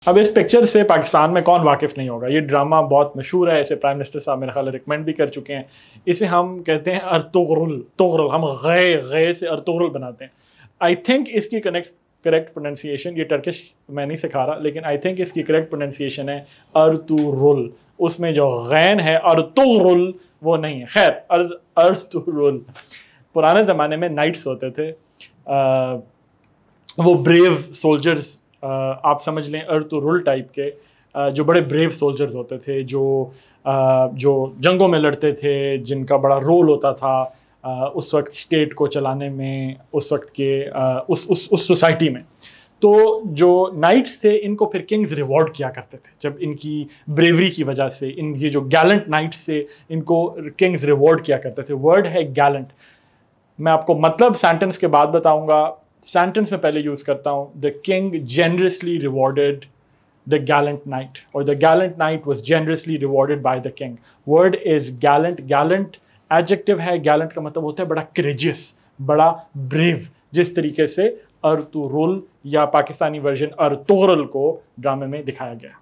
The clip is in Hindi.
अब इस पिक्चर से पाकिस्तान में कौन वाकिफ़ नहीं होगा, ये ड्रामा बहुत मशहूर है, इसे प्राइम मिनिस्टर साहब मेरे ख्याल रिकमेंड भी कर चुके हैं। इसे हम कहते हैं अर्तुगरुल, तुगरुल, हम गे से अर्तुगरुल बनाते हैं। आई थिंक इसकी करेक्ट प्रोनाउंसिएशन, ये टर्किश मैं नहीं सिखा रहा, लेकिन आई थिंक इसकी करेक्ट प्रोनाउंसिएशन है अर्तुरुल। उसमें जो गैन है अर्तुगरुल वो नहीं है। खैर, अर्तुरुल। पुराने ज़माने में नाइट्स होते थे, वो ब्रेव सोल्जर्स, आप समझ लें अर्तुरुल टाइप के, जो बड़े ब्रेव सोल्जर्स होते थे, जो जंगों में लड़ते थे, जिनका बड़ा रोल होता था उस वक्त स्टेट को चलाने में, उस वक्त के उस सोसाइटी में। तो जो नाइट्स थे इनको फिर किंग्स रिवॉर्ड किया करते थे, जब इनकी ब्रेवरी की वजह से, ये जो गैलेंट नाइट्स थे इनको किंग्स रिवॉर्ड किया करते थे। वर्ड है गैलेंट, मैं आपको मतलब सेंटेंस के बाद बताऊंगा, सेंटेंस में पहले यूज करता हूं। The king generously rewarded the gallant knight, और the gallant knight was generously rewarded by the king. Word is gallant. Gallant adjective है, गैलेंट का मतलब होता है बड़ा करेजियस, बड़ा ब्रेव, जिस तरीके से अर्तुरुल या पाकिस्तानी वर्जन अर्तुगरुल को ड्रामे में दिखाया गया।